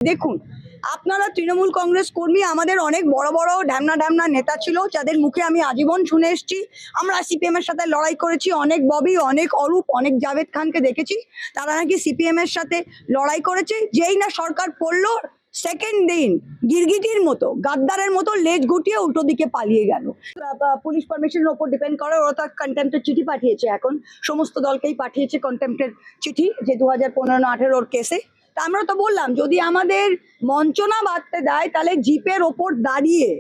দেখুন, আপনারা তৃণমূল কংগ্রেস কর্মী, আমাদের অনেক বড় বড় ঢ্যামনা ঢ্যামনা নেতা ছিল যাদের মুখে আমি আজীবন শুনে এসেছি। আমরা সিপিএম এর সাথে লড়াই করেছি, অনেক ববি, অনেক অরূপ, অনেক জাভেদ খানকে দেখেছি, তারা নাকি সিপিএম এর সাথে লড়াই করেছে। যেই না সরকার পড়লো, সেকেন্ড দিন গিরগিটির মতো, গাদ্দারের মতো লেজ গুটিয়ে উল্টো দিকে পালিয়ে গেল। পুলিশ পারমিশনের ওপর ডিপেন্ড করে, ওরা তো কন্টেম্পটের চিঠি পাঠিয়েছে, এখন সমস্ত দলকেই পাঠিয়েছে কন্টেম্পটের চিঠি, যে 2015-18 কেসে। তা আমরা তো বললাম, যদি আমাদের মঞ্চনা বাঁধতে দেয় তাহলে জিপের ওপর দাঁড়িয়ে,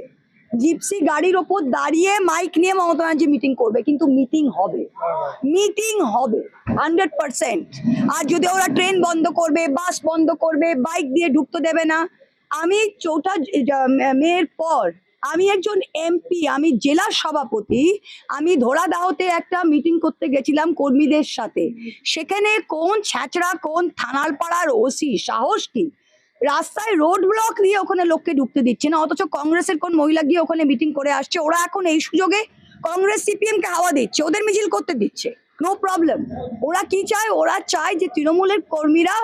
জিপসি গাড়ির ওপর দাঁড়িয়ে মাইক নিয়ে মমতা ব্যানার্জি মিটিং করবে, কিন্তু মিটিং হবে, মিটিং হবে 100%। আর যদি ওরা ট্রেন বন্ধ করবে, বাস বন্ধ করবে, বাইক দিয়ে ঢুকতে দেবে না। আমি 4 মের পর আমি একজন এমপি, আমি জেলার সভাপতি, আমি ধরাদাহতে একটা মিটিং করতে গেছিলাম কর্মীদের সাথে। সেখানে কোন ছ্যাচড়া, কোন থানালপাড়ার ওসি সাহস কি রাস্তায় রোড ব্লক দিয়ে ওখানে লোককে ঢুকতে দিচ্ছে না, অথচ কংগ্রেসের কোন মহিলা গিয়ে ওখানে মিটিং করে আসছে। ওরা এখন এই সুযোগে কংগ্রেস সিপিএম কে হাওয়া দিচ্ছে, ওদের মিছিল করতে দিচ্ছে, নো প্রবলেম। ওরা কি চায়? ওরা চায় যে তৃণমূলের কর্মীরা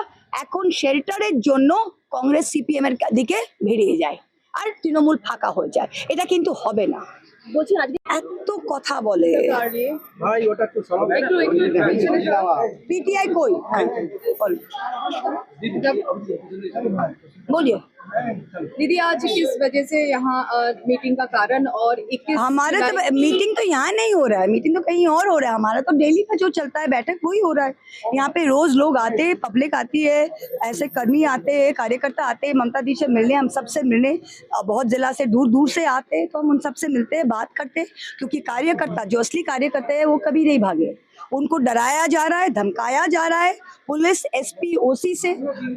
এখন শেল্টারের জন্য কংগ্রেস সিপিএম এর দিকে বেরিয়ে যায় আর তৃণমূল ফাঁকা হয়ে যায়। এটা কিন্তু হবে না। বলছি আজকে এত কথা বলে ভাই ওটা একটু সমাধান पीटीआई कोई बोलिए। दीदी आज किस वजह से यहाँ मीटिंग का कारण और 21 हमारा तो मीटिंग तो यहाँ नहीं हो रहा है, मीटिंग तो कहीं और हो रहा है। हमारा तो डेली का जो चलता है बैठक वही हो रहा है। यहाँ पे रोज लोग आते हैं, पब्लिक आती है, ऐसे कर्मी आते हैं, कार्यकर्ता आते हैं ममता दी से मिलने, हम सबसे मिलने। बहुत जिला से दूर दूर से आते हैं, तो हम उन सबसे मिलते हैं, बात करते हैं। क्योंकि कार्यकर्ता, जो असली कार्यकर्ता है, वो कभी नहीं भागे। उनको डराया जा रहा है, धमकाया जा रहा है पुलिस, एसपी, ओसी से,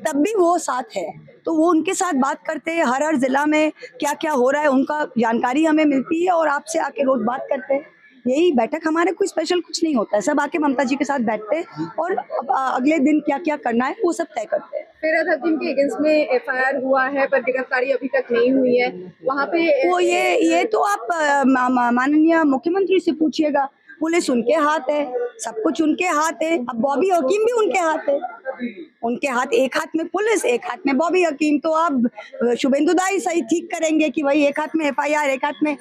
तब भी वो साथ है। तो वो उनके साथ बात करते हैं, हर जिला में क्या क्या हो रहा है उनका जानकारी हमें मिलती है, और आपसे आके रोज बात करते हैं। यही बैठक, हमारे कोई स्पेशल कुछ नहीं होता है, सब आके ममता जी के साथ बैठते हैं और अगले दिन क्या क्या करना है वो सब तय करते हैं। फिराद हकीम के अगेंस्ट में एफआईआर हुआ है पर गिरफ्तारी अभी तक नहीं हुई है, वहाँ पे वो ये तो आप माननीय मुख्यमंत्री से पूछिएगा। पुलिस उनके हाथ है, सब कुछ उनके हाथ है। अब बॉबी हकीम भी उनके हाथ है, उनके हाथ, एक हाथ में पुलिस, एक हाथ में बॉबी हकीम। तो अब शुभेंदु दा ही सही ठीक करेंगे कि भाई एक हाथ में एफआईआर, एक हाथ में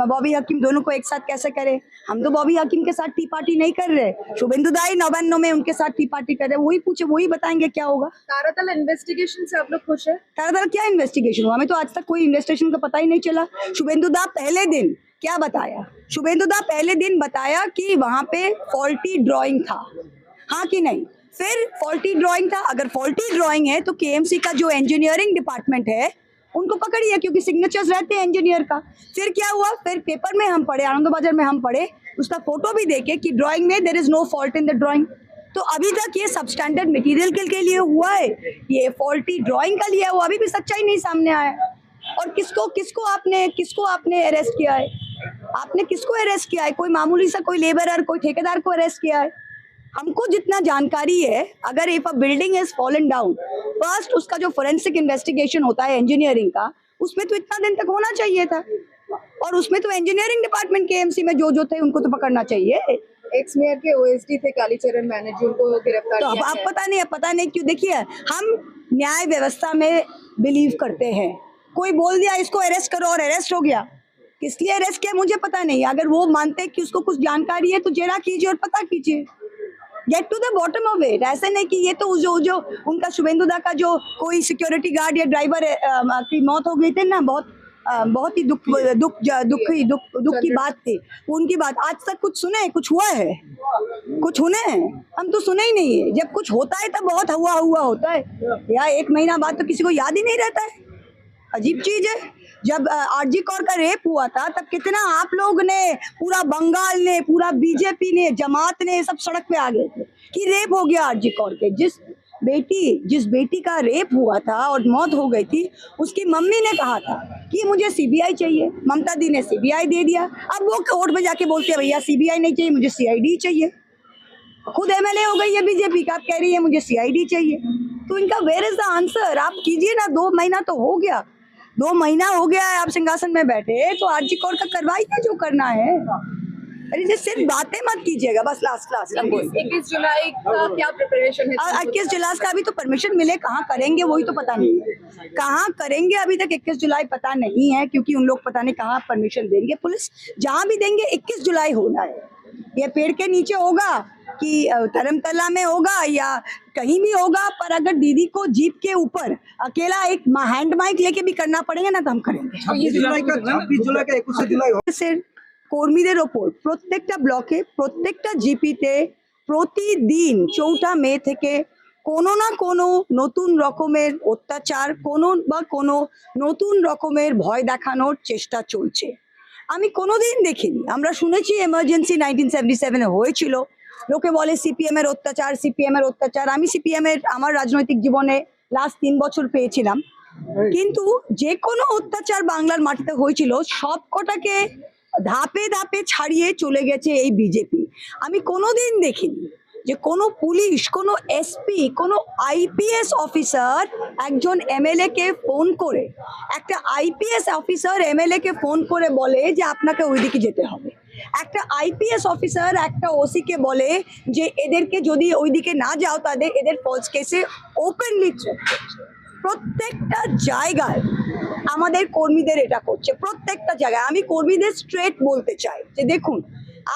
बॉबी हकीम, दोनों को एक साथ कैसे करें। हम तो बॉबी हकीम के साथ टी पार्टी नहीं कर रहे, शुभेंदु दा ही 99 में उनके साथ टी पार्टी कर रहे। वही पूछे, वही बताएंगे क्या होगा। तारातल इन्वेस्टिगेशन से आप लोग खुश है? तारातल क्या इन्वेस्टिगेशन हुआ? हमें तो आज तक कोई इन्वेस्टिगेशन का पता ही नहीं चला। शुभेंदु दा पहले दिन क्या बताया? शुभेंदु दा पहले दिन बताया कि वहां पे फॉल्टी ड्राइंग था, हाँ कि नहीं? फिर फॉल्टी ड्राइंग था, अगर फॉल्टी ड्राइंग है तो केएमसी का जो इंजीनियरिंग डिपार्टमेंट है उनको पकड़िए, क्योंकि सिग्नेचर्स रहते हैं इंजीनियर का। फिर क्या हुआ? फिर पेपर में हम पढ़े, आनंद बाजार में हम पढ़े, उसका फोटो भी देखे कि ड्राइंग में there is no fault in the drawing. तो अभी तक ये सबस्टैंडर्ड मटेरियल के लिए हुआ है, ये फॉल्टी ड्राइंग का लिया हुआ, अभी भी सच्चाई नहीं सामने आया। और किसको आपने अरेस्ट किया है? आपने किसको अरेस्ट किया है? कोई मामूली सा कोई लेबरर, कोई ठेकेदार को अरेस्ट किया है? हमको जितना जानकारी है, अगर if a building is fallen down, first उसका जो फोरेंसिक इन्वेस्टिगेशन होता है इंजीनियरिंग का, उसमें तो इतना दिन तक होना चाहिए था। और उसमें तो इंजीनियरिंग डिपार्टमेंट केएमसी में जो थे उनको तो पकड़ना चाहिए। एक्स मेयर के ओएसडी थे कालीचरण मैनेजर को गिरफ्तार तो अब किया आप है। पता नहीं क्यों। देखिए, हम न्याय व्यवस्था में बिलीव करते हैं। कोई बोल दिया इसको अरेस्ट करो और अरेस्ट हो गया, किस लिए अरेस्ट किया मुझे पता नहीं। अगर वो मानते कि उसको कुछ जानकारी है तो जेरा कीजिए और पता कीजिए, get to the bottom of it. ऐसे नहीं कि ये तो जो उनका शुभेंदु दा का जो कोई सिक्योरिटी गार्ड या ड्राइवर की मौत हो गई थी ना, बहुत ही दुख की बात थी उनकी बात। आज तक कुछ सुने, कुछ हुआ है? कुछ सुने? हम तो सुने ही नहीं है। जब कुछ होता है तब बहुत हुआ होता है, या 1 महीना बाद तो किसी को याद ही नहीं रहता है। अजीब चीज है। जब आरजी कौर का रेप हुआ था तब कितना आप लोग ने, पूरा बंगाल ने, पूरा बीजेपी ने, जमात ने, सब सड़क पे आ गए थे कि रेप हो गया आरजी कौर के। जिस बेटी का रेप हुआ था और मौत हो गई थी, उसकी मम्मी ने कहा था कि मुझे सीबीआई चाहिए, ममता दी ने सीबीआई दे दिया। अब वो कोर्ट में जाके बोलते हैं भैया सीबीआई नहीं चाहिए, मुझे सीआईडी चाहिए। खुद एमएलए हो गई है बीजेपी का, आप कह रही है मुझे सीआईडी चाहिए। तो इनका वेयर इज द आंसर? आप कीजिए ना, 2 महीना तो हो गया, 2 महीना हो गया है आप सिंहासन में बैठे, तो आरजी कौर का करवाइए जो करना है। अरे जी सिर्फ बातें मत कीजिएगा, बस लास्ट 21 जुलाई का क्या प्रिपरेशन है? 21 जुलाई का अभी तो परमिशन मिले, कहाँ करेंगे वही तो पता नहीं है। कहाँ करेंगे अभी तक 21 जुलाई पता नहीं है, क्योंकि उन लोग पता नहीं कहाँ परमिशन देंगे। पुलिस जहाँ भी देंगे 21 जुलाई होना है। ये पेड़ के नीचे होगा कि धर्मतला में होगा या कहीं भी होगा, पर अगर दीदी को जीप के ऊपर अकेला एक हैंड माइक लेके भी करना पड़ेगा ना तो हम करेंगे। 26 जुलाई का 21 जुलाई সে কর্মীদের ওপর প্রত্যেকটা ব্লকে প্রত্যেকটা জিপিতে প্রতিদিন 4 মে থেকে কোনো না কোনো নতুন রকমের অত্যাচার, কোনো নতুন রকমের ভয় দেখানোর চেষ্টা চলছে। আমি কোনোদিন দেখিনি, আমরা শুনেছি এমার্জেন্সি 1977 হয়েছিল, লোকে বলে সিপিএম এর অত্যাচার। আমি সিপিএম এর আমার রাজনৈতিক জীবনে লাস্ট 3 বছর পেয়েছিলাম, কিন্তু যে কোনো অত্যাচার বাংলার মাটিতে হয়েছিল সবকটাকে ধাপে ধাপে ছাড়িয়ে চলে গেছে এই বিজেপি। আমি কোনোদিন দেখিনি যে কোনো পুলিশ, কোনো এসপি, কোনো আইপিএস অফিসার একজন এমএলএ কে ফোন করে, একটা আইপিএস অফিসার এমএলএ কে ফোন করে বলে যে আপনাকে ওইদিকে যেতে হবে। একটা আইপিএস অফিসার একটা ওসি কে বলে যে এদেরকে যদি ওইদিকে না যাও তাদের এদের ফলস কেসে ওপেনলি থ্রেট করছে। প্রত্যেকটা জায়গায় আমাদের কর্মীদের এটা করছে, প্রত্যেকটা জায়গায়। আমি কর্মীদের স্ট্রেট বলতে চাই যে দেখুন,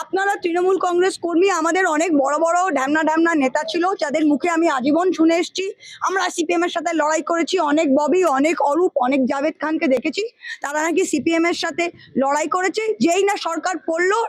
আপনারা তৃণমূল কংগ্রেস কর্মী, আমাদের অনেক বড় বড় ঢ্যামনা নেতা ছিল যাদের মুখে আমি আজীবন শুনে এসেছি। আমরা সিপিএম এর সাথে লড়াই করেছি, অনেক ববি, অনেক অরূপ, অনেক জাভেদ খানকে দেখেছি, তারা নাকি সিপিএম এর সাথে লড়াই করেছে। যেই না সরকার পড়লো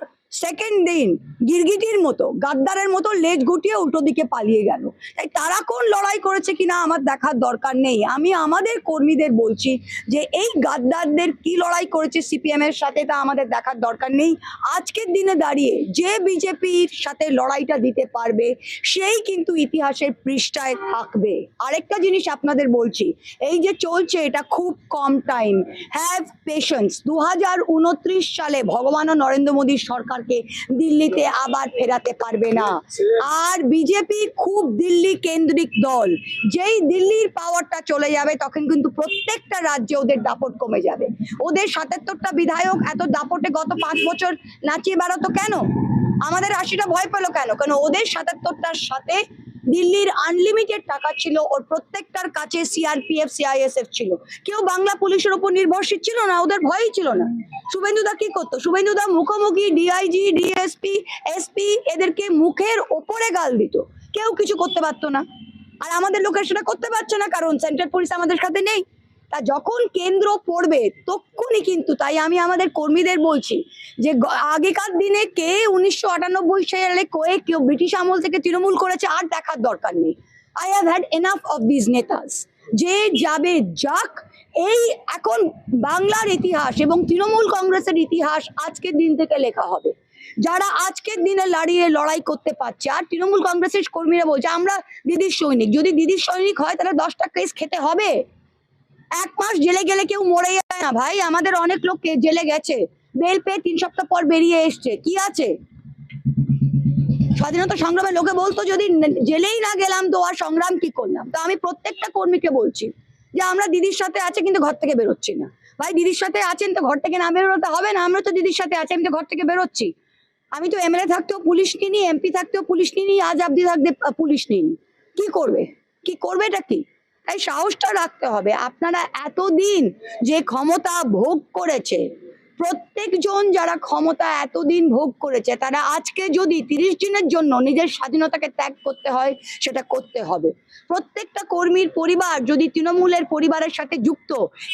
সেকেন্ড দিন গিরগিটির মতো, গাদ্দারের মতো লেজ গুটিয়ে উল্টো দিকে পালিয়ে গেল। তাই তারা কোন লড়াই করেছে কিনা আমার দেখার দরকার নেই। আমি আমাদের কর্মীদের বলছি যে এই গাদ্দারদের কি লড়াই করেছে সিপিএম এর সাথে তা আমাদের দেখার দরকার নেই। আজকের দিনে দাঁড়িয়ে যে বিজেপির সাথে লড়াইটা দিতে পারবে সেই কিন্তু ইতিহাসের পৃষ্ঠায় থাকবে। আরেকটা জিনিস আপনাদের বলছি, এই যে চলছে এটা খুব কম টাইম, হ্যাভ পেশেন্স। 2029 সালে ভগবান নরেন্দ্র মোদীর সরকারকে দিল্লিতে আবার ফেরাতে পারবে না। আর বিজেপি খুব দিল্লি কেন্দ্রিক দল, যেই দিল্লির পাওয়ারটা চলে যাবে তখন কিন্তু প্রত্যেকটা রাজ্যে ওদের দাপট কমে যাবে। ওদের 77টা বিধায়ক এত দাপটে গত 5 বছর নাচিয়ে বেড়াতো কেন? আমাদের 80টা ভয় পেলো কেন? কারণ ওদের 77টার সাথে দিল্লির আনলিমিটেড টাকা ছিল, ওর প্রত্যেকটার কাছে সিআরপিএফ সিআইএসএফ ছিল। কেউ বাংলা পুলিশের উপর নির্ভরশীল ছিল না, ওদের ভয়ই ছিল না। শুভেন্দুদা কি করতো? শুভেন্দুদা মুখোমুখি ডিআইজি, ডিএসপি, এসপি এদেরকে মুখের ওপরে গাল দিত, কেউ কিছু করতে পারতো না। আর আমাদের লোকের সেটা করতে পারছে না, কারণ সেন্ট্রাল পুলিশ আমাদের সাথে নেই। তা যখন কেন্দ্র পড়বে তখনই কিন্তু, তাই আমি আমাদের কর্মীদের বলছি যে আগেকার দিনে কে 1998 সালে কেউ ব্রিটিশ আমল থেকে তৃণমূল করেছে আর দেখার দরকার নেই। I have had enough of this netas. যে যাবে যাক, এই এখন বাংলার ইতিহাস এবং তৃণমূল কংগ্রেসের ইতিহাস আজকের দিন থেকে লেখা হবে। যারা আজকের দিনে লড়াই করতে পারছে, আর তৃণমূল কংগ্রেসের কর্মীরা বলছে আমরা দিদির সৈনিক। যদি দিদির সৈনিক হয় তাহলে 10টা কেস খেতে হবে। 1 মাস জেলে গেলে কেউ মরে যায় না ভাই, আমাদের অনেক লোক জেলে গেছে, বেল পেয়ে 3 সপ্তাহ পর বেরিয়ে এসছে। কি আছে? স্বাধীনতা সংগ্রামে লোকে বলতো যদি জেলেই না গেলাম তো আর সংগ্রাম কি করলাম। তো আমি প্রত্যেকটা কর্মীকে বলছি যে আমরা দিদির সাথে আছি কিন্তু ঘর থেকে বেরোচ্ছি না। ভাই দিদির সাথে আছেন তো ঘর থেকে না বেরোতে হবে না? আমরা তো দিদির সাথে আছি, আমি তো ঘর থেকে বেরোচ্ছি। আমি তো এমএলএ থাকতেও পুলিশ নিইনি, এমপি থাকতেও পুলিশ নিইনি, আজ অব্দি থাকতে পুলিশ নিইনি। কি করবে এটা কি? তাই সাহসটা রাখতে হবে। আপনারা এতদিন যে ক্ষমতা ভোগ করেছে, প্রত্যেকজন যারা ক্ষমতা এতদিন ভোগ করেছে তারা আজকে যদি 30 দিনের জন্য নিজের স্বাধীনতাকে ত্যাগ করতে হয় সেটা করতে হবে। প্রত্যেকটা কর্মীর পরিবার যদি তৃণমূলের পরিবারের সাথে যুক্ত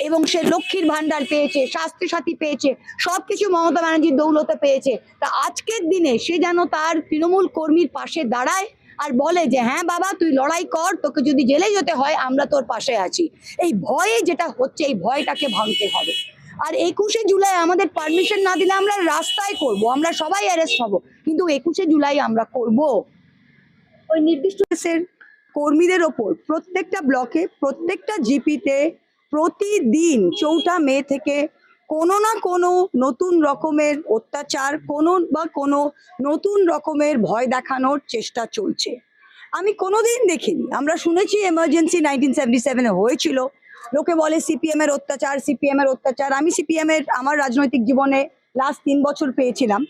এবং সে লক্ষ্মীর ভান্ডার পেয়েছে, স্বাস্থ্য সাথী পেয়েছে, সবকিছু মমতা ব্যানার্জির দৌলতে পেয়েছে, তা আজকের দিনে সে যেন তার তৃণমূল কর্মীর পাশে দাঁড়ায় আর বলে যে হ্যাঁ বাবা তুই লড়াই কর, তোকে যদি জেলে যেতে হয় আমরা তোর পাশে আছি। এই ভয়ে যেটা হচ্ছে, এই ভয়টাকে ভাঙতে হবে। আর 21শে জুলাই আমাদের পারমিশন না দিলে আমরা রাস্তায় করব, আমরা সবাই অ্যারেস্ট হব, কিন্তু 21শে জুলাই আমরা করব। ওই নির্দিষ্ট দেশের কর্মীদের ওপর প্রত্যেকটা ব্লকে প্রত্যেকটা জিপিতে প্রতিদিন 4 মে থেকে কোনো না কোনো নতুন রকমের অত্যাচার, কোনো নতুন রকমের ভয় দেখানোর চেষ্টা চলছে। আমি কোনোদিন দেখিনি, আমরা শুনেছি এমার্জেন্সি 1977 হয়েছিল, লোকে বলে সিপিএম এর অত্যাচার। আমি সিপিএম এর আমার রাজনৈতিক জীবনে লাস্ট 3 বছর পেয়েছিলাম,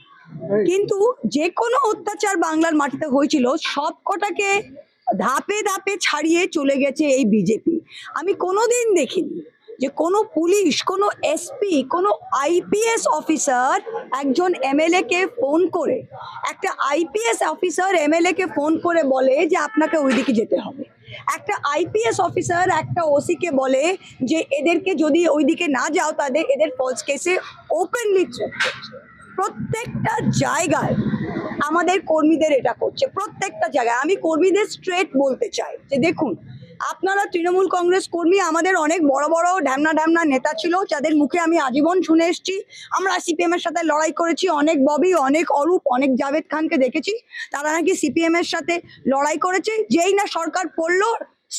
কিন্তু যে কোনো অত্যাচার বাংলার মাটিতে হয়েছিল সব কটাকে ধাপে ধাপে ছাড়িয়ে চলে গেছে এই বিজেপি। আমি কোনোদিন দেখিনি যে কোনো পুলিশ, কোনো এসপি, কোনো আইপিএস অফিসার একজন এমএলএ কে ফোন করে, একটা আইপিএস অফিসার এমএলএ কে ফোন করে বলে যে আপনাকে ওইদিকে যেতে হবে। একটা আইপিএস অফিসার একটা ওসি কে বলে যে এদেরকে যদি ওইদিকে না যাও তাদের এদের ফলস কেসে ওপেনলি প্রত্যেকটা জায়গায় আমাদের কর্মীদের এটা করছে, প্রত্যেকটা জায়গায়। আমি কর্মীদের স্ট্রেট বলতে চাই যে দেখুন, আপনারা তৃণমূল কংগ্রেস কর্মী, আমাদের অনেক বড় বড় ঢ্যামনা ঢ্যামনা নেতা ছিল যাদের মুখে আমি আজীবন শুনে এসেছি। আমরা সিপিএম এর সাথে লড়াই করেছি, অনেক ববি, অনেক অরূপ, অনেক জাভেদ খানকে দেখেছি তারা নাকি সিপিএম এর সাথে লড়াই করেছে। যেই না সরকার পড়লো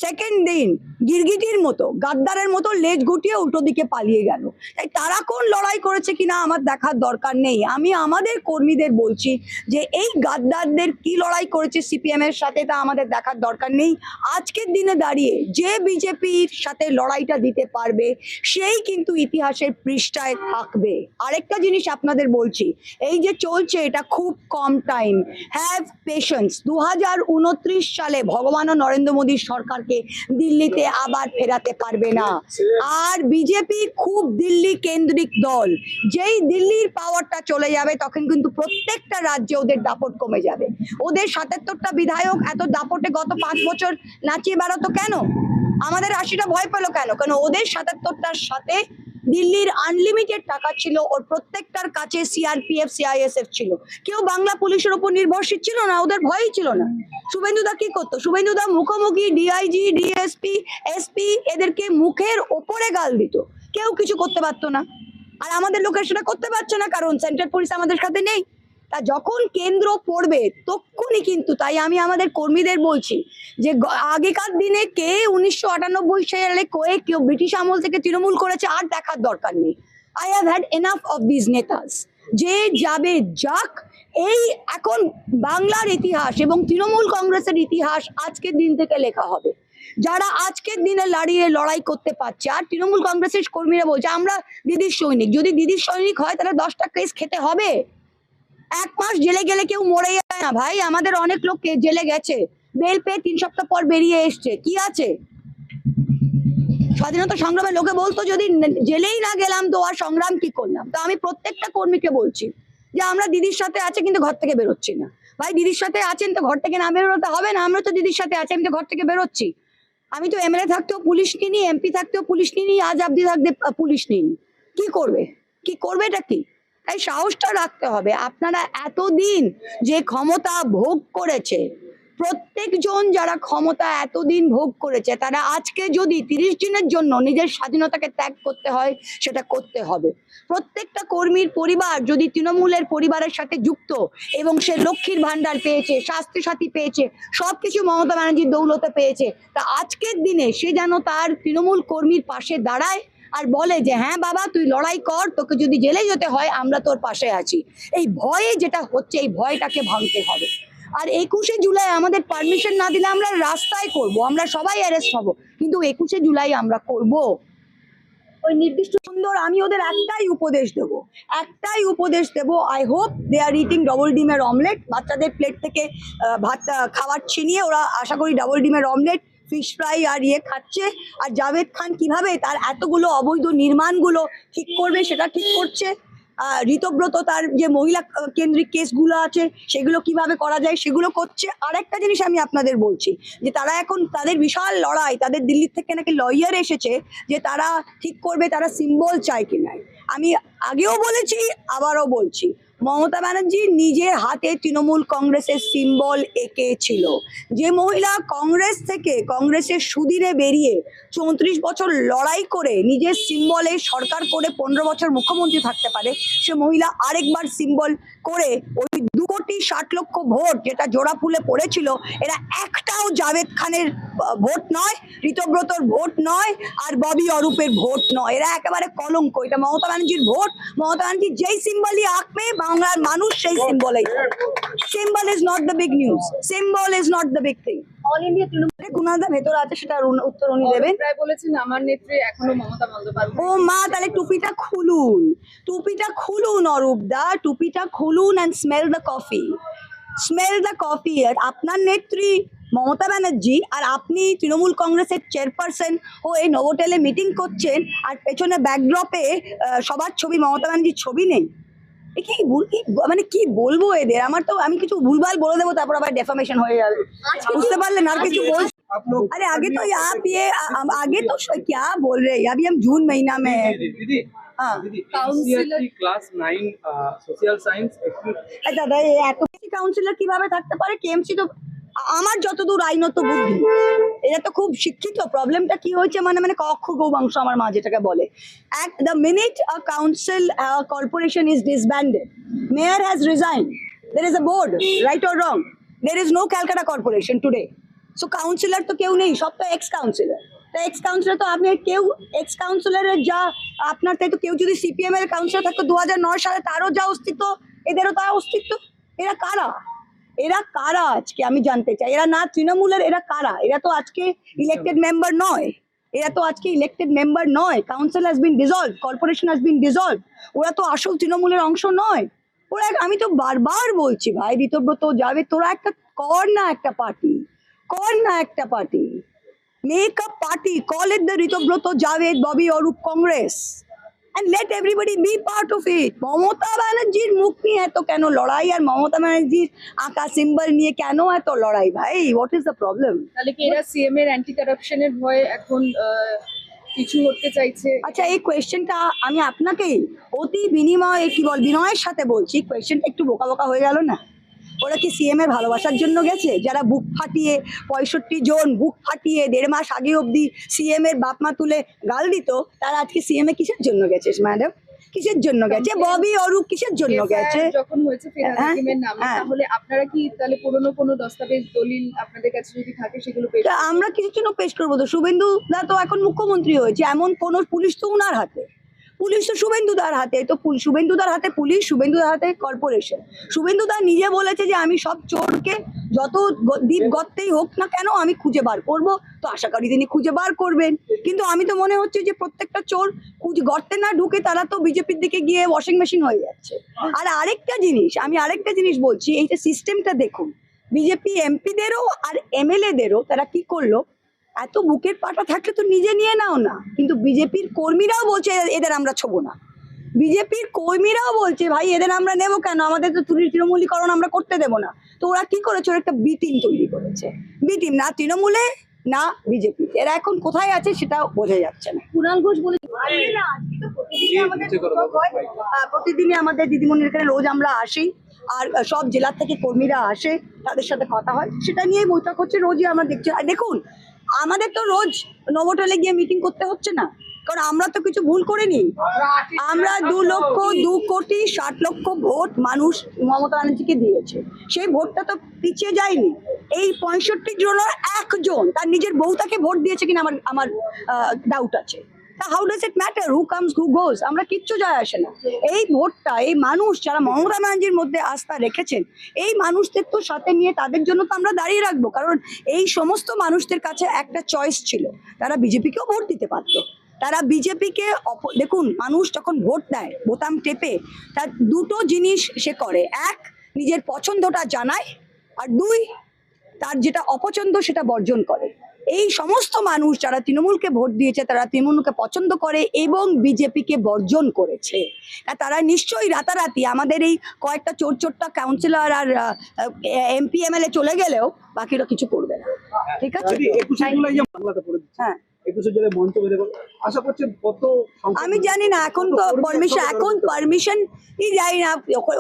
সেকেন্ড দিন গিরগিটির মতো, গাদ্দারের মতো লেজ গুটিয়ে উল্টো দিকে পালিয়ে গেল। তাই তারা কোন লড়াই করেছে কিনা আমার দেখার দরকার নেই। আমি আমাদের কর্মীদের বলছি যে এই গাদ্দারদের কি লড়াই করেছে সিপিএম এর সাথে তা আমাদের দেখার দরকার নেই। আজকের দিনে দাঁড়িয়ে যে বিজেপির সাথে লড়াইটা দিতে পারবে সেই কিন্তু ইতিহাসের পৃষ্ঠায় থাকবে। আরেকটা জিনিস আপনাদের বলছি, এই যে চলছে এটা খুব কম টাইম, হ্যাভ পেশেন্স। 2029 সালে ভগবান ও নরেন্দ্র মোদীর সরকারকে দিল্লিতে আবার ফেরাতে পারবে না। আর বিজেপি খুব দিল্লি কেন্দ্রিক দল, যেই দিল্লির পাওয়ারটা চলে যাবে তখন কিন্তু প্রত্যেকটা রাজ্যে ওদের দাপট কমে যাবে। ওদের 77টা বিধায়ক এত দাপটে গত 5 বছর নাচিয়ে বেড়াতো কেন? আমাদের 80টা ভয় পেলো কেন? কারণ ওদের 77টার সাথে দিল্লির আনলিমিটেড টাকা ছিল, ওর প্রত্যেকটার কাছে সিআরপিএফ সিআইএসএফ ছিল। কেউ বাংলা পুলিশের উপর নির্ভরশীল ছিল না, ওদের ভয়ই ছিল না। শুভেন্দুদা কি করতো? শুভেন্দুদা মুখোমুখি ডিআইজি, ডিএসপি, এসপি এদেরকে মুখের ওপরে গাল দিত, কেউ কিছু করতে পারতো না। আর আমাদের লোকের সেটা করতে পারছে না কারণ সেন্ট্রাল পুলিশ আমাদের সাথে নেই। তা যখন কেন্দ্র পড়বে তখনই কিন্তু, তাই আমি আমাদের কর্মীদের বলছি যে আগেকার দিনে কে 1998 সালে কেউ ব্রিটিশ আমল থেকে তৃণমূল করেছে আর দেখার দরকার নেই। I have had enough of this netas. যে যাবে যাক, এই এখন বাংলার ইতিহাস এবং তৃণমূল কংগ্রেসের ইতিহাস আজকের দিন থেকে লেখা হবে। যারা আজকের দিনে লড়াই করতে পারছে, আর তৃণমূল কংগ্রেসের কর্মীরা বলছে আমরা দিদির সৈনিক। যদি দিদির সৈনিক হয় তাহলে 10টা কেস খেতে হবে। 1 মাস জেলে গেলে কেউ মরে যায় না ভাই, আমাদের অনেক লোক জেলে গেছে, বেল পেয়ে 3 সপ্তাহ পর বেরিয়ে এসছে। কি আছে? স্বাধীনতা সংগ্রামে লোকে বলতো যদি জেলেই না গেলাম তো আর সংগ্রাম কি করলাম। তো আমি প্রত্যেকটা কর্মীকে বলছি যে আমরা দিদির সাথে আছে কিন্তু ঘর থেকে বেরোচ্ছি না। ভাই দিদির সাথে আছেন তো ঘর থেকে না বেরোতে হবে না। আমরা তো দিদির সাথে আছি, আমি তো ঘর থেকে বেরোচ্ছি। আমি তো এমএলএ থাকতেও পুলিশ নিইনি, এমপি থাকতেও পুলিশ নিইনি, আজ অব্দি থাকতে পুলিশ নিইনি। কি করবে? কি করবে এটা কি? তাই সাহসটা রাখতে হবে। আপনারা এতদিন যে ক্ষমতা ভোগ করেছে, প্রত্যেকজন যারা ক্ষমতা এতদিন ভোগ করেছে তারা আজকে যদি 30 দিনের জন্য নিজের স্বাধীনতাকে ত্যাগ করতে হয় সেটা করতে হবে। প্রত্যেকটা কর্মীর পরিবার যদি তৃণমূলের পরিবারের সাথে যুক্ত এবং সে লক্ষ্মীর ভান্ডার পেয়েছে, স্বাস্থ্য সাথী পেয়েছে, সবকিছু মমতা ব্যানার্জির দৌলতে পেয়েছে, তা আজকের দিনে সে যেন তার তৃণমূল কর্মীর পাশে দাঁড়ায় আর বলে যে হ্যাঁ বাবা তুই লড়াই কর, তোকে যদি জেলে যেতে হয় আমরা তোর পাশে আছি। এই ভয়ে যেটা হচ্ছে এই ভয়টাকে ভাঙতে হবে। আর 21শে জুলাই আমাদের পারমিশন না দিলে আমরা রাস্তায় করব, আমরা সবাই অ্যারেস্ট হব, কিন্তু 21শে জুলাই আমরা করব। ওই নির্দিষ্ট সুন্দর আমি ওদের একটাই উপদেশ দেব, I hope they are eating double ডিমের অমলেট। বাচ্চাদের প্লেট থেকে ভাত খাবার ছিনিয়ে ওরা আশা করি ডাবল ডিমের অমলেট, ফিশ ফ্রাই আর খাচ্ছে। আর জাভেদ খান কিভাবে তার এতগুলো অবৈধ নির্মাণগুলো ঠিক করবে সেটা ঠিক করছে। ঋতব্রত তার যে মহিলা কেন্দ্রিক কেসগুলো আছে সেগুলো কিভাবে করা যায় সেগুলো করছে। আরেকটা জিনিস আমি আপনাদের বলছি যে তারা এখন তাদের বিশাল লড়াই, তাদের দিল্লি থেকে নাকি লয়ার এসেছে যে তারা ঠিক করবে তারা সিম্বল চায় কিনা। আমি আগেও বলেছি আবারও বলছি, মমতা ব্যানার্জি নিজের হাতে তৃণমূল কংগ্রেসের সিম্বল এঁকেছিল। যে মহিলা কংগ্রেস থেকে কংগ্রেসের সুদিনে বেরিয়ে 34 বছর লড়াই করে নিজের সিম্বলে সরকার করে 15 বছর মুখ্যমন্ত্রী থাকতে পারে, সে মহিলা আরেকবার সিম্বল করে ওই 2,60,00,000 ভোট যেটা জোড়া ফুলে পড়েছিল, এরা একটাও জাভেদ খানের ভোট নয়, ঋতব্রতর ভোট নয়, আর ববি অরূপের ভোট নয়। এরা একেবারে কলঙ্ক। এটা মমতা ব্যানার্জির ভোট। মমতা ব্যানার্জি যেই সিম্বলই আঁকবে বাংলার মানুষ সেই সিম্বলেই symbol is not the big news, symbol is not the big thing. All India Trinamool কুনালদা ভেতর আছে, সেটার উত্তর উনি দেবেন। প্রায় বলেছেন আমার নেত্রী এখনো মমতা বন্দ্যোপাধ্যায়। ও মা, তাহলে টুপিটা খুলুন, টুপিটা খুলুন অরূপদা, টুপিটা খুলুন and smell the coffee, smell the coffee. আর আপনার নেত্রী মমতা ব্যানার্জি আর আপনি তৃণমূল কংগ্রেসের চেয়ারপারসন ও এই নোভোটেলে মিটিং করছেন, আর পেছনে ব্যাকড্রপে সবার ছবি, মমতা ব্যানার্জির ছবি নেই। এ কি মানে কি বলবো এদের, আমার তো আমি কিছু ভুলভাল বলে দেবো, তারপর আবার ডেফামেশন হয়ে যাবে, বুঝতে পারলেন? আর কিছু বল। आप लोग अरे आगे तो आप ये आगे तो क्या बोल रहे हैं, अभी हम जून महीना में हैं। दीदी हाँ दीदी Counselor- NCERT class 9 social science একটু দাদা এত বেশি কাউন্সিলর কিভাবে থাকতে পারে? কেএমসি তো আমার যতদূর আইনত বুদ্ধি, এরা তো খুব শিক্ষিত। প্রবলেমটা কি হয়েছে মানে মানে কক্ষ গৌবংশ আমার মা যেটাকে বলে, at the minute a council corporation is disbanded, mayor has resigned, there is a board, right or wrong, there is no Calcutta corporation today, so councillor তো কেউ নেই, সব তো এক্স কাউন্সিলর। তো এক্স কাউন্সিলর তো আপনি কেউ এক্স কাউন্সিলরের যা আপনার তাই তো কেউ যদি সিপিএম এর কাউন্সিলর থাকতো 2009 সালে, তারও যা অস্তিত্ব এদেরও তার অস্তিত্ব। এরা কারা? এরা কারা আজকে আমি জানতে চাই। এরা না তৃণমূলের, এরা কারা? এরা তো আজকে ইলেক্টেড মেম্বার নয়, এরা তো আজকে ইলেক্টেড মেম্বার নয়। Council has been dissolve, corporation has been dissolve. ওরা তো আসল তৃণমূলের অংশ নয়। ওরা আমি তো বারবার বলছি ভাই ঋতব্রত যাবে, তোরা একটা কর না, একটা পার্টি কর না, একটা party make a party, call it the Ritabrata Javed Bobby Arup Congress and let everybody be part of it. Mamata ব্যানার্জির মুখ নিয়ে এত কেন লড়াই, আর মমতা ব্যানার্জির আঁকা সিম্বল নিয়ে কেন এত লড়াই ভাই? What is the problem? তাহলে কি এরা সিএম এর অ্যান্টি কারাপশনের ভয়ে এখন কিছু করতে চাইছে? আচ্ছা, এই কোয়েশ্চেনটা আমি আপনাকেই অতি বিনিময় কি বল বিনয়ের সাথে বলছি, কোয়েশ্চেনটা একটু বোকা বোকা হয়ে গেল না? ওরা কি সিএম এর ভালোবাসার জন্য গেছে? যারা বুক ফাটিয়ে 65 জন বুক ফাটিয়ে 1.5 মাস আগে অবধি সিএম এর বাপ মা তুলে গাল দিত, তারা আজকে সিএম এ কিসের জন্য গেছে ম্যাডাম? কিসের জন্য গেছে? ববি অরূপ কিসের জন্য গেছে? FIR যখন হয়েছে ফিরহাদ হ্যাঁ, হাকিমের নামে, হ্যাঁ। তাহলে আপনারা কি তাহলে পুরনো কোনো দস্তাবেজ দলিল আপনাদের কাছে যদি থাকে সেগুলো পেশ তা আমরা কিছু জন্য পেশ করবো তো? শুভেন্দু দা তো এখন মুখ্যমন্ত্রী হয়েছে, এমন কোন পুলিশ তো উনার হাতে, পুলিশ তো শুভেন্দুদার হাতে, তো শুভেন্দুদার হাতে পুলিশ, শুভেন্দুদার হাতে কর্পোরেশন। শুভেন্দুদা নিজে বলেছে যে আমি সব চোরকে যত দ্বীপ গর্তেই হোক না কেন আমি খুঁজে বার করব, তো আশা করি তিনি খুঁজে বার করবেন। কিন্তু আমি তো মনে হচ্ছে যে প্রত্যেকটা চোর গর্তে না ঢুকে তারা তো বিজেপির দিকে গিয়ে ওয়াশিং মেশিন হয়ে যাচ্ছে। আর আরেকটা জিনিস, আমি আরেকটা জিনিস বলছি, এই যে সিস্টেমটা দেখুন, বিজেপি এমপিদেরও আর এমএলএদেরও তারা কি করলো, এত বুকের পাটা থাকলে তো নিজে নিয়ে নাও না। কিন্তু বিজেপির কর্মীরাও বলছে এদের আমরা ছোবো না, বিজেপির কর্মীরাও বলছে ভাই এদের আমরা নেবো কেন, আমাদের তো তৃণমূলীকরণ আমরা করতে দেবো না। তো ওরা কি করেছে, ওরা একটা বি টিম তৈরি করেছে, বি টিম, না তৃণমূলে না বিজেপি, এরা এখন কোথায় আছে সেটা বোঝা যাচ্ছে না। কুণাল ঘোষ বলে প্রতিদিনই আমাদের দিদিমণির এখানে রোজ আমরা আসি, আর সব জেলার থেকে কর্মীরা আসে, তাদের সাথে কথা হয়, সেটা নিয়ে বৈঠক হচ্ছে রোজই আমরা দেখছি। আর দেখুন, আমাদের তো রোজ নোভোটেলে গিয়ে মিটিং করতে হচ্ছে না, কারণ আমরা তো কিছু ভুল করিনি। আমরা 2,60,00,000 ভোট মানুষ মমতা ব্যানার্জিকে দিয়েছে, সেই ভোটটা তো পিছিয়ে যায়নি। এই 65 জনের একজন তার নিজের বউ তাকে ভোট দিয়েছে কিনা আমার ডাউট আছে। তা how does it matter who comes who goes? আমরা কিচ্ছু যায় আসে না। এই ভোটটা এই মানুষ যারা মমতা ব্যানার্জির মধ্যে আস্থা রেখেছেন, এই মানুষদের তো সাথে নিয়ে তাদের জন্য তো আমরা দাঁড়িয়ে রাখবো, কারণ এই সমস্ত মানুষদের কাছে একটা চয়েস ছিল, তারা বিজেপিকেও ভোট দিতে পারতো। তারা বিজেপিকে দেখুন, মানুষ যখন ভোট দেয় বোতাম টেপে, তার দুটো জিনিস সে করে, এক নিজের পছন্দটা জানায়, আর দুই তার যেটা অপছন্দ সেটা বর্জন করে। এই সমস্ত মানুষ যারা তৃণমূলকে ভোট দিয়েছে তারা তৃণমূলকে পছন্দ করে এবং বিজেপিকে বর্জন করেছে। তারা নিশ্চয়ই রাতারাতি আমাদের এই কয়েকটা চোরটা কাউন্সিলর আর এমপি এমএলএ চলে গেলেও বাকিরা কিছু করবে না, ঠিক আছে? যদি 21 জুলাই যে বাংলাতে করে দিচ্ছে, হ্যাঁ, 21 জুলাই মঞ্চ বেঁধে আশা করছেন কত সংখ্যক আমি জানি না, এখন তো পারমিশন জানি না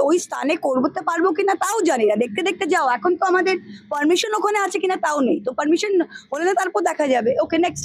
ওই স্থানে করতে পারবো কিনা তাও জানি না, দেখতে দেখতে যাও। এখন তো আমাদের পারমিশন ওখানে আছে কিনা তাও নেই, তো পারমিশন হলে তারপর দেখা যাবে। ওকে, নেক্সট।